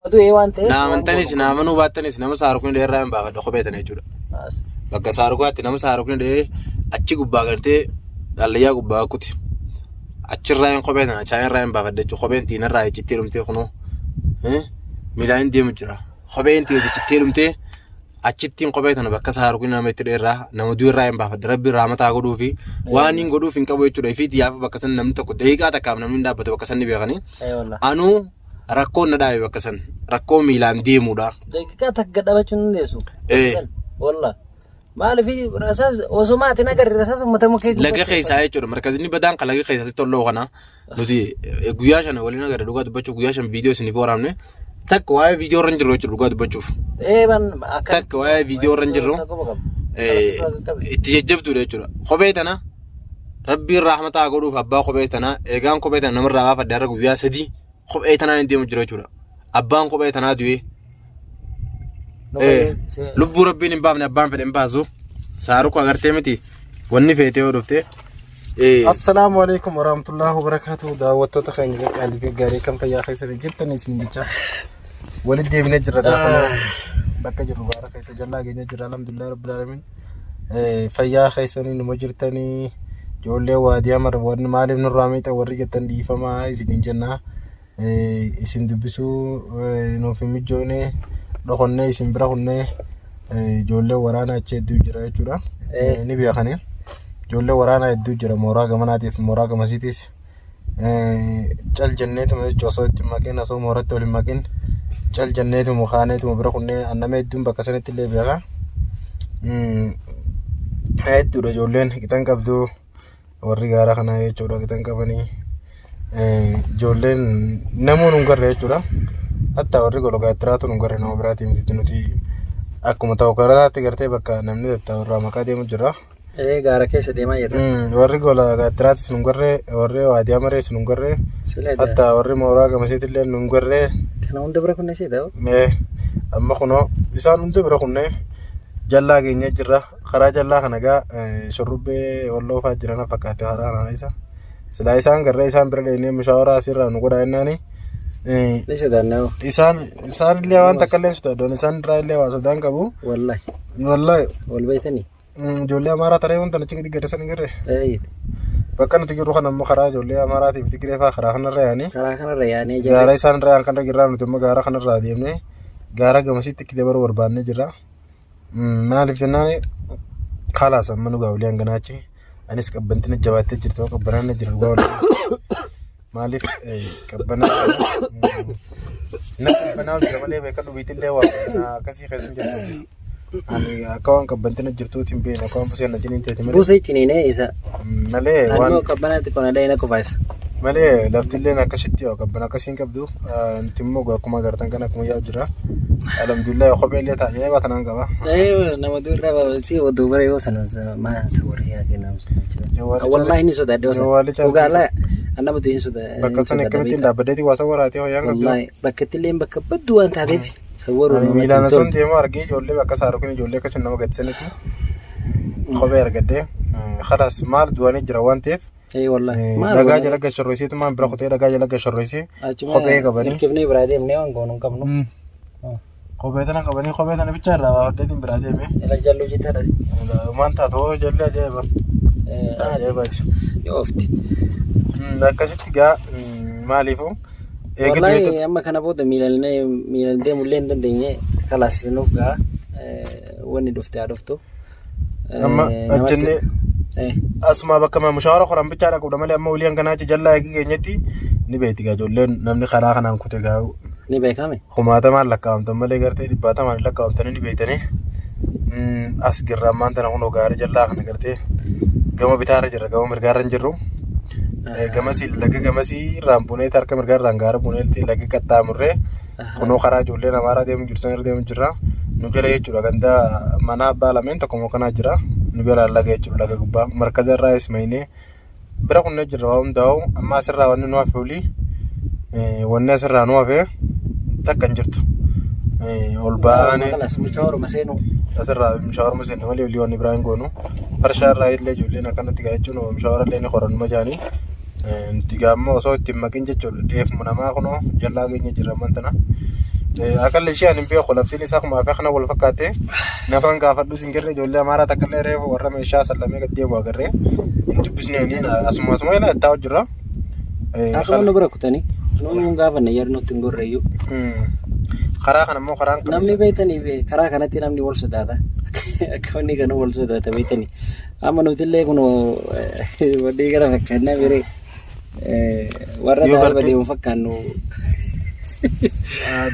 Adu wante. Namantanis namanu baatanis nama saarukni dheeraa hin baafadha kopheetan jechuudha. Bakka saarukaatti nama saarukni dheeree achi gubbaa gartee dhallayyaa gubbaa kuti. Achirraa hin kopheetan achaanirraa hin baafadha jechuudha. Kopheen tiinarraa ejjittee dhumtee kunoo miilaan deemu jira. Kopheen tii ejjittee dhumtee achittiin kopheetan bakka saarukni nama itti dheeraa nama du'irraa hin baafadha. Rabbi raamataa godhuu fi waan hin godhuuf hin qabu jechuudha. Fi xiyyaaf bakka san namni tokko daqiiqaa takkaaf namni hin dhaabbatu bakka san ni beekanii. Anuu rakkoon na dhaabe bakka san rakkoo miilaan deemuudha. Daqiiqaa takka dhabachuun dandeessu. Wallah. Maaliif rasaas osoo maatiin agarre rasaas uummata mukkee laga keessaa jechuudha. Markazinni badaan kan laga keessatti tolloo kana nuti guyyaa shan waliin agarre dhugaa dubbachuuf guyyaa shan viidiyoo isiniif waraabne takka waa'ee viidiyoo irra hin jirru jechuudha dhugaa dubbachuuf. Takka waa'ee viidiyoo irra hin jirru itti jajjabduudha jechuudha. Kophee tana rabbiin raaxmataa godhuuf abbaa kophee tana eegaan kophee tana namarraa baafadde har'a guyyaa sadii kophee tanaan hin deemu jira jechuudha. Abbaan kophee tanaa du'ee lubbuu rabbiin hin baafne abbaan fedhe hin baasu saaruku agartee miti wanni feetee yoo dhufte. Assalamu alaikum warahmatullahi wabarakatuh. Daawwattoota keenya qaalii gaarii kan fayyaa keessatti jirtan isin jecha walitti deebinee jirra gaafa bakka jirru baara keessa jallaa keenya jira alhamdulillah rabbil alamin. Fayyaa keessanii numa jirtanii ijoollee waadiyaa marwaan maaliif nurraa miidha warri jettan dhiifamaa isiniin jenna. Isin dubbisuu nuuf hin mijoone dhokonnee isin bira hunnee ijoollee waraanaa achi hedduu jira jechuudha. Ni beekanii ijoollee waraanaa hedduu jira mooraa gamanaatiif mooraa gamasiitis cal jenneetuma jechuudha osoo itti maqeen osoo mooratti waliin maqeen cal jenneetuma kaaneetuma bira hunnee annama hedduun bakka sanitti illee beeka. Hedduudha ijoolleen qixan qabdu warri gaaraa kanaa jechuudha qixan qabanii. Ijoolleen namoonni hungarre jechuudha. Hatta warri gologaattiraatu hungarre nama biraatii miti nuti akkuma ta'u karaatti gartee bakka namni tattaa'urraa maqaa deemu jira. Gaara keessa deemaa jirra. Warri gologaattiraattis hungarre warri waadiyaa marees hungarre hatta warri mooraa gamasiitillee hungarre. Kana hunda bira kunnee seetaa? Amma kunoo isaan hunda bira kunnee jallaa keenya jirra. Karaa jallaa kana gaa shurrubbee walloofaa jiran fakkaate karaa kana isa. Sila isaan garee isaan bira deemnee mushawaraa asirraa nu godhaa jennaani. Isaan illee waan takka illee sodaaddoon isaan irraa illee waa sodaan qabu. Wallahi. Wal beeytanii. Ijoollee amaaraa taree wanta achi gadi gadhiisan hin garree. Bakka nuti jirru kan ammoo karaa ijoollee amaaraatiif Tigiree fa'aa karaa kanarra yaanii. Karaa kanarra yaanii gaara isaan irraa yaan kanarra jirraa nuti immoo gaara kanarraa deemnee gaara gamasiitti itti dabaruu barbaannee jirra. Maaliif jennaan haalaas amma nu gaawulee hanganaachi. Anis qabbantiin jabaattee jirtu qabbanaan jira dhugaa waliin. Maaliif qabbanaa na qabbanaa jira malee beekan dhubiitillee waa akkasii keessan jirtu. Ani akka waan qabbantiin jirtuutiin beena akka waan buseen ajiniin teeti malee. Busee ciniinee isa. Malee waan. Ani qabbanaatti kun adayina qofaas. Malee laftillee akkasitti yoo qabban akkasiin qabdu nuti immoo akkuma agartan kan akkuma yaa'u jira. Alhamdulillah kophee illee taa'ee baatan qaba. Nama duraa si oduu bara yoo sana maasa warri yaa kennamu. Wallahi ni sodaadde osoo. Ugaala annama tuyin sodaa. Bakka sana akkamittiin dhaabbadeeti waa sawwaraatee hoyyaan qabdu. Wallahi bakka ittillee bakka baddu waan taateef sawwaruu nama. Miilaan sun deemu argee ijoollee bakka saarukin ijoollee akkasuma nama gadsanitti kophee argadde khalaas maal du'anii jira waan ta'eef. Wallahi. Dhagaa jala gashorroisiitu maan bira kutee dhagaa jala gashorroisii kophee qabanii. Kifnee biraa deemnee waan goonuu qabnu. Kophee tana qabanii kophee tana bichaa irraa baafaddeetiin biraa deeme. Ila jalluu jitaadha. Waan taatoo jallee ajaa'iba. Ajaa'ibaati. Yoo ofti. Akkasitti gaa maaliifuu. Wallahi amma kana booda miilan deemullee hin dandeenye kalaas nuuf gaa wanni dhufte haa dhuftu. Amma ajjennee asuma bakka mushaawara qoran bichaa dhaqudha malee amma walii hanganaachi jallaa eegi keenyatti ni beekti gaa ijoolleen namni karaa kanaan kute gaa. Ni beekame. Kumaatamaan lakkaa'amtan malee gartee dhibbaatamaan lakkaa'amtanii ni beektanii. As girraa ammaan tana kun gaarii jallaa kana gartee gama bitaarra jirra gama mirgaarra hin jirru. Gamasii laga gamasii irraan bunee harka mirgaarraan gaara bunee laga qaxxaamurree kunoo karaa ijoollee namaaraa deemu jirtu irra deemu jirra. Nu jala jechuudha ganda mana abbaa lameen tokko kanaa jira. Nu jala laga jechuudha laga gubbaa markaza irraa ismainee bira kunnee jirra waa hundaa'u amma asirraa wanni nu hafe olii wanni asirraa nu hafe takka hin jirtu. Ol baanee asirraa mushaawara seenu malee olii wanni biraan goonu farshaa irraa illee ijoolleen akkanatti gaa jechuun mushaawara illee ni qoranuma jaanii nuti gaammoo osoo ittiin maqin jechuudha dheefuma namaa kunoo jallaa keenya jirra mantana Akalli ishee ani beeku laftiin isaa kuma afee kana wal fakkaate nafan gaafadhu singirri ijoollee amaaraa takkallee reefu warra meeshaa sallamee gad deemu agarree hin dubbisnee niin asuma ilaa itti hojjirra. Asuma nu bira kutanii nu gaafanne yeroo nutti hin gorreeyyuu. Karaa kana immoo karaan namni beektanii karaa kanatti namni wal sodaata. Akka inni kana wal sodaata beektanii. Amma nuti illee kun wadii gara fakkaannaa biree warra dhaabaa deemu fakkaannu.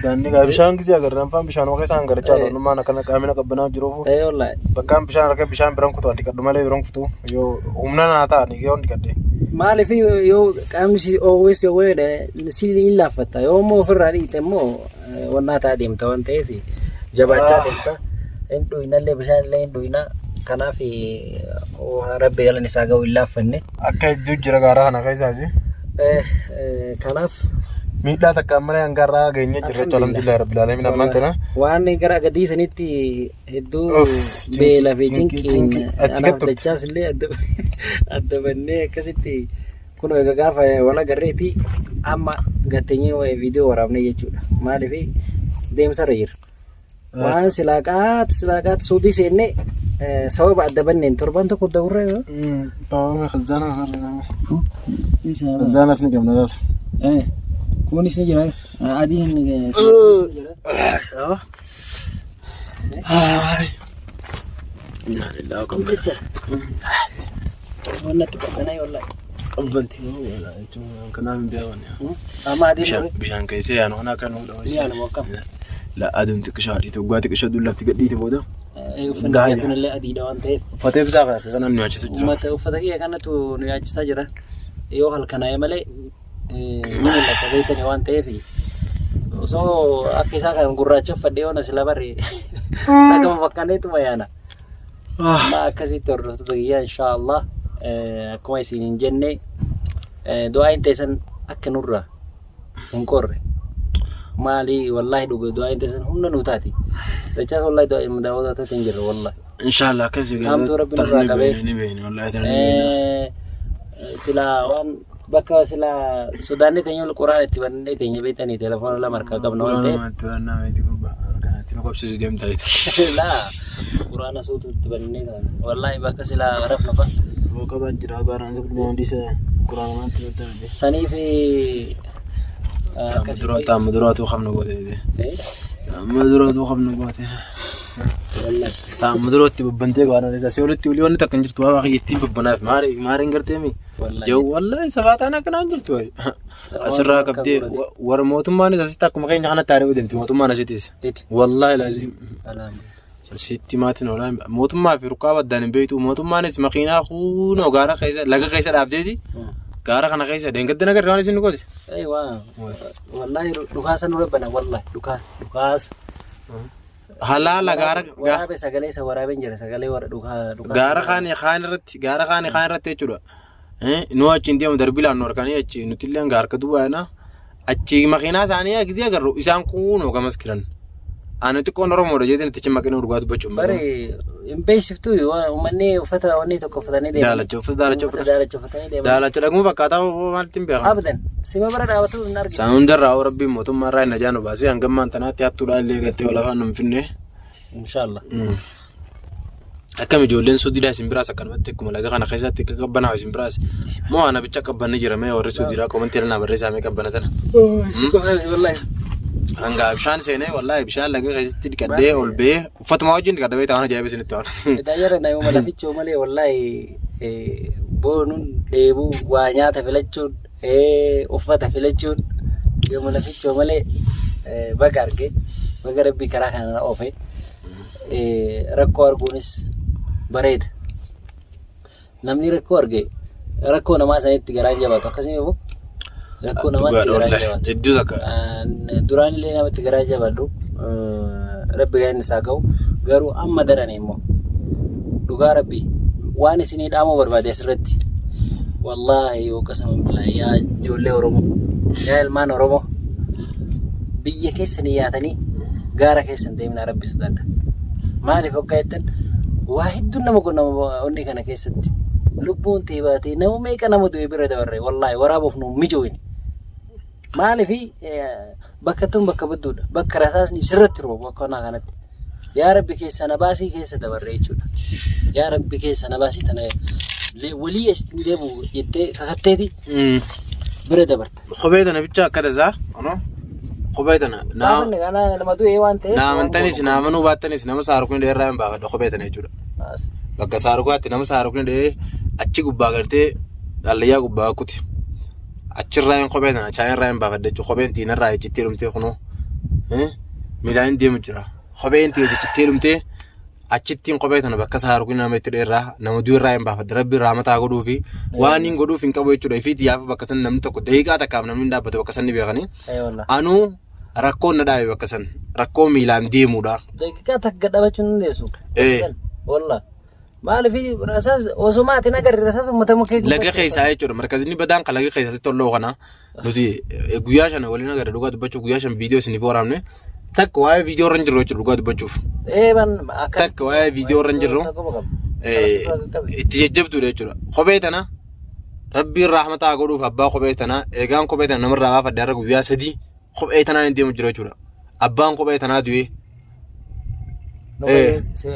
Danni bishaan gisee agarra nafaan bishaan wakee isaan garachaa jiru nummaan akkana qaamina qabbanaa jiruuf bakkaan bishaan harka bishaan biraan kutu anti kadhu malee biraan kutu yoo humna naa ta'an yoo hundi kadhee. Maaliif yoo qaamni si oowwis yoo weedhe si hin laaffatta yoo immoo ofirraa dhiite immoo wannaa ta'a deemta waan ta'eef jabaachaa deemta hin dhuyinallee bishaan illee hin dhuyina kanaaf rabbi galan isaa ga'u hin laaffanne. Akka hedduu jira gaara kana keessaasi. Kanaaf. Miidhaa takka ammallee hangarraa geenye jirra alhamdulillah rabbil alamin ammaan tana. Waan gara gadii sanitti hedduu beela fi cinqiin anaaf dachaas illee adda bannee akkasitti kun egaa gaafa wala garreeti amma gatteenyee viidiyoo waraabnee jechuudha. Maaliif deemsarra jira. Waan silaaqaat suudii seennee sababa adda banneen torban tokko daburra yoo. Baawama khazaanas ni qabna laata. Kunis ni jira. Adiin ni jira. Hai. Alhamdulillah kompleta. Wannan tukana wallahi. Kompleta wallahi itu kana min biya wani. Amma adiin bishaan kaysee yaano ana kan huda wasi. Yaano wakam. La adun tikshadi to gwati kishadu lafti gaditi bodo. Uffanni kun illee adiidha waan ta'eef. Uffata ibsaa kana nu yaachisu jira. Uffata kiyya kanatu nu yaachisaa jira. Yoo halkanaa malee ni mul'ata beekani waan ta'eef osoo akka isaa kan gurraacha uffadhee yoona sila barri dhagama fakkaaneetuma yaana. Ma akkasitti hordoftoota kiyyaa inshaallah akkuma isin hin jenne du'aa hin teessan akka nurra hin qorre. Maali wallahi dhugu du'aa hin teessan humna nu taati. Dachaas wallahi du'aa daawwataa hin jirre wallahi. Inshaallah akkasii galee. Hamtuu rabbi nurraa qabee. Ni beekni wallahi. Sila waan bakka sila Sudaanni teenya quraan itti bannee teenya beekanii telefoona lama harkaa qabna waan ta'eef. Kanatti nu qabsiisu deemtaa jetti. Laa quraana suutu itti bannee wallahi bakka sila rafna fa. Yoo qabaa jira gaaraan sabni hundisa quraana waan ta'eef. Saniif Amma duraatu qabna goote. Amma duraatu qabna goote. Amma duraatti babbantee gaaraan isaa si olitti ulii wanni takka hin jirtu waa xiyyeettiin babbanaaf maariin garteemi. Jau wallahi sabaataan akkanaan jirtu asirraa qabdee warra mootummaanis asitti akkuma keenya kana taaree deemti mootummaan asittis wallahi laazim sitti maatiin oolaa mootummaa fi rukaa baddaan hin beektu mootummaanis makiinaa kunoo gaara keessa laga keessa dhaabdeeti gaara kana keessa deengatti nagarre waan isin goote. Wallahi dhukaasa nurra bana wallahi dhukaasa. Halala gaara waraabee sagalee isa waraabeen jira sagalee warra dhukaa gaara kaan irratti jechuudha. Nu achi deemu darbilaan nu harkanii achi nuti illee hanga harka duwwaana achi makiinaa isaanii gisee agarru isaan kunoo gamas kiran. Ani xiqqoon Oromoodha jeetiin itti cimma qinuu dhugaa dubbachuun. Bare hin beeksiftuu uummanni uffata wanni tokko uffatanii deemu. Daalacha uffatanii deemu. Daalacha dhaguun fakkaataa maalitti hin beekamu. Abadan sima bara dhaabatu hin arginu. Isaan hundarraa rabbiin mootummaa irraa hin ajaanu baasee hangammaan tanaatti hattuudhaan illee gattee olafaan nu hin finne. Inshaallah. Akkam ijoolleen suudiidhaa isin biraas akkanumatti akkuma laga kana keessatti akka qabbanaaf isin biraas moo ana bicha qabbanni jira mee warri suudiidhaa komantii irraa barreessaa mee qabbana tana. Hanga bishaan seenee wallahi bishaan laga keessatti dhiqadhee ol ba'ee uffatuma wajjin dhiqadhee ta'an ajaa'iba isinitti waan. Daayira na yoo malafichoo malee wallahi boonuun dheebuu waa nyaata filachuun uffata filachuun yoo malafichoo malee baga argee baga rabbii karaa kana na oofe rakkoo arguunis bareeda. Namni rakkoo arge rakkoo namaa sanitti garaan jabaatu akkasii moo rakkoo namaatti garaan jabaatu. Hedduu takka. Duraan illee namatti garaan jabaatu rabbi gaarii isaa ga'u garuu amma darane immoo dhugaa rabbi waan isinii dhaamoo barbaade asirratti wallahi yoo qasama billahi yaa ijoollee Oromoo yaa ilmaan Oromoo biyya keessanii yaatanii gaara keessan deemnaa rabbi sodaadha. Maaliif akka jettan waa hedduun nama kun onni kana keessatti lubbuun ta'e baatee nama meeqa nama du'e bira dabarre wallahi waraabuuf nu mijooyne. Maaliif Bakka bakka badduudha. Bakka rasaasni sirratti roobu akka onaa kanatti. Yaa Rabbi keessa na baasii keessa dabarree jechuudha. Yaa Rabbi keessa na baasii tana walii asitti ni deemu jettee kakatteeti bira dabarte. Kophee tana bicha akka tasaa kophee tana nama du'ee waan ta'eef naamantanis naamanuu baattanis nama saarukni dheerraa hin baafadha kophee tana jechuudha. Bakka saarukaatti nama saarukni dheeree achi gubbaa gartee dhallayyaa gubbaa kuti. Achirraa hin kophee tana chaayinirraa hin baafadha jechuudha. Kopheen tiinarraa ejjittee dhumtee kunoo midhaan deemu jira. Kopheen ejjittee dhumtee achittiin kophee tana bakka saarukni nama itti dheerraa nama du'irraa hin baafadha. Rabbi irraa mataa godhuu fi waan hin godhuuf hin qabu jechuudha. Ifiitti yaafa bakka san namni tokko daqiiqaa takkaaf namni hin dhaabbatu bakka san ni beekanii. Anuu rakkoon na dhaabe bakka san rakkoo miilaan deemuudha. Daqiiqaa takka dhaabachuu hin dandeessu. Wallah. Maaliif rasaas osoo maatiin agarre rasaas uummata mukkee laga keessaa jechuudha. Markazinni badaan kan laga keessaa tolloo kana nuti guyyaa shan waliin agarre dhugaa dubbachuuf guyyaa shan viidiyoo isiniif waraabne takka waa'ee viidiyoo irra hin jirru jechuudha dhugaa dubbachuuf. Takka waa'ee viidiyoo irra hin jirru itti jajjabduudha jechuudha. Kophee tana rabbiin raaxmataa godhuuf abbaa kophee tana eegaan kophee tana namarraa baafadde har'a guyyaa sadii kophee tanaan hin deemu jira jechuudha. Abbaan kophee tanaa du'ee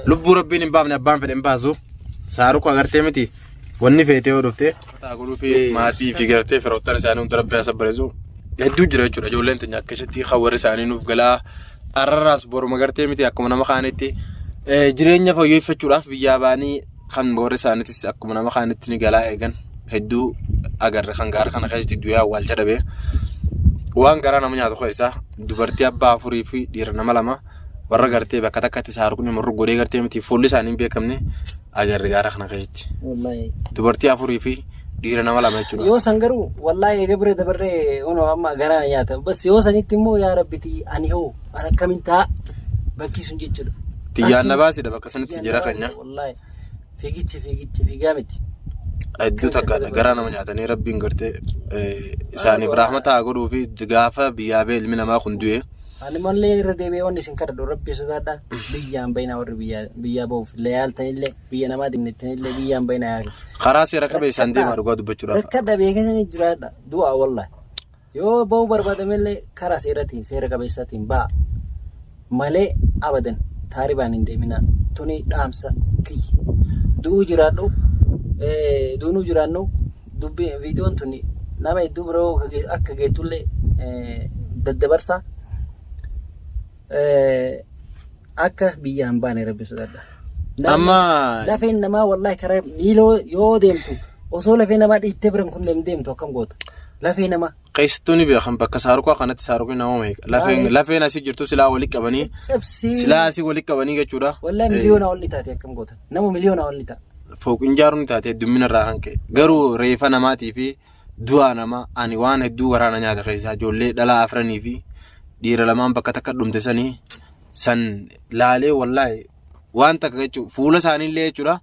lubbuu rabbiin hin baafne abbaan fedhe hin baasu saaruku agartee miti wanni feetee yoo dhufte mataa godhuu fi maatii fi gartee firoottan isaanii hunda rabbi haa sabbareessu hedduu jira jechuudha. Ijoolleen teenya akkasitti hawwarri isaanii nuuf galaa arrarraas boruma gartee miti akkuma nama kaanitti jireenya fooyyeffachuudhaaf biyyaa baanii kan warri isaaniitis akkuma nama kaanitti ni galaa eegan hedduu agarre kan gaara kana keessatti du'ee awwaalcha dhabee waan garaa nama nyaatu keessaa dubartii abbaa afurii fi dhiira nama lama warra gartee bakka takkatti saarukni murru godhee gartee miti fuulli isaanii hin beekamne agarre gaara kana keessatti. Dubartii afurii fi dhiira nama lama jechuudha. Yoo san garuu wallaahi eega bira dabarree onoo amma garaa nyaata. Bas yoo sanitti immoo yaa Rabbiti ani hoo ana akkamiin ta'a bakki sun jechuudha. Tiyyaan na baasidha bakka sanitti jira keenya. Wallaahi fiigaa miti. Hedduu takkaadha garaa nama nyaatanii rabbiin gartee isaaniif raaxmataa godhuu fi gaafa biyyaa bee ilmi namaa kun du'e. Ani mallee irra deebi'ee wanni isin kadhadhu rabbi sodaadha biyyaan bayna warri biyyaa ba'uuf leeyaal ta'illee biyya namaa dinnittanii biyyaan bayna yaaqe. Karaa seera qabee isaan deemaa dhugaa dubbachuudhaaf. Akka dhabee keessanii jiraadha du'a wallahi. Yoo ba'uu barbaadamellee karaa seeratiin seera qabeessaatiin ba'a malee abadan taaribaan hin deemina tuni dhaamsa kiyya. Du'uu jiraadhu duunuu jiraannu dubbii viidiyoon tuni nama hedduu biroo akka geettullee daddabarsa. Akka biyyaan baane rabbi sodaadha. Amma lafeen namaa wallahi karaa miiloo yoo deemtu osoo lafee namaa dhiittee biran kun deemtu akkam goota. Lafee namaa. Keessattuu ni beekan bakka saarukaa kanatti saarukin nama meeqa. Lafeen asii jirtu silaa walitti qabanii. Silaa asii walitti qabanii jechuudha. Wallahi miliyoona ol ni taate akkam goota. Nama miliyoona ol ni ta'a. Fooqin jaaruun ni taate heddummina irraa kan ka'e. Garuu reefa namaatii fi du'a nama ani waan hedduu waraana nyaata keessaa ijoollee dhalaa afranii fi dhiira lamaan bakka takka dhumte sanii san laalee wallaahi waan takka jechuudha fuula isaaniillee jechuudha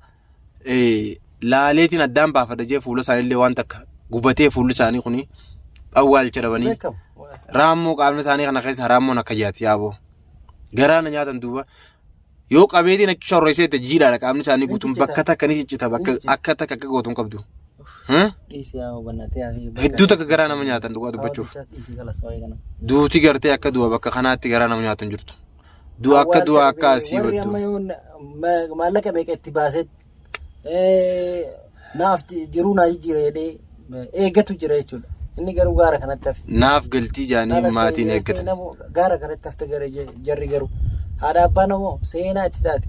laaleetiin addaan baafadha jee fuula isaaniillee waan takka gubatee fuulli isaanii kuni awwaalcha dhabanii raammoo qaamni isaanii kana keessa raammoon akka jaati yaaboo garaana nyaatan duuba yoo qabeetiin akka shorreessee jiidhaadha qaamni isaanii guutuun bakka takka ni ciccita bakka akka takka akka gootuun qabdu. Hedduu takka garaa nama nyaatan dhugaa dubbachuuf. Duuti gartee akka du'a bakka kanaatti garaa nama nyaatan jirtu. Du'a akka du'a akka asii waddu. Maallaqa meeqa itti baasee naaf jiruu naa jijjiiree jedhee eeggatu jira jechuudha. Inni garuu gaara kanatti hafe. Naaf galtii jaanii maatiin eeggatan. Gaara kanatti hafte jarri garuu haadha abbaa namoo seenaa itti taate.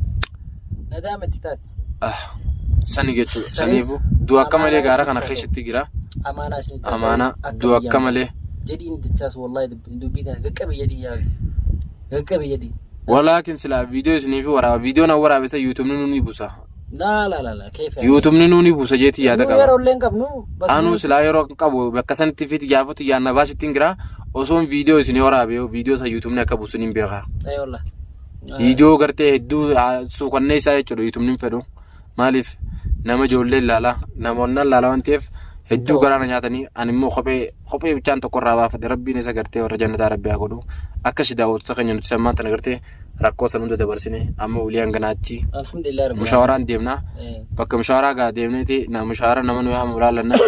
Nadaama itti taate. Sani jechuudha. Saniifu du'a akka malee gaara kana keessatti jira. Amaana du'a akka malee. Jedhiin jechaas wallahi dubbii kana gaqqabe jedhii yaadu. Gaqqabe jedhii. Walaakin silaa viidiyoo isiniif waraaba viidiyoon waraabessa yuutuubni nuuni buusa. La keefa. yuutuubni nuuni buusa jeetii yaada qaba. Yeroo illee qabnu. Anu silaa yeroo qabu bakka sanitti fi xiyyaafatu yaadna baasittiin jira. Osoon viidiyoo isinii waraabee viidiyoo isa yuutuubni akka buusu ni beeka. Viidiyoo gartee hedduu suuqannee isaa jechuudha yuutuubni fedhu. Maaliif nama ijoollee ilaala namoonni ilaala waan ta'eef hedduu garaana nyaatanii ani immoo kophee bichaan tokko irraa baafadhe rabbiin isa gartee warra jannataa rabbi haa godhu akkasi daawwattoota keenya nuti sammaan tana gartee rakkoo san hunda dabarsine amma ulii hanganaatti mushawaraan deemnaa bakka mushaawaraa gaa deemneeti mushawara nama nuyi hamu ilaallanna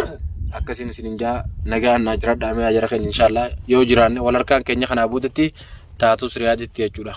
akkasiin isin jaa nagaan naa jiraadha amee ajara keenya inshallah yoo jiraanne wal harkaan keenya kanaa boodatti taatus riyaaditti jechuudha.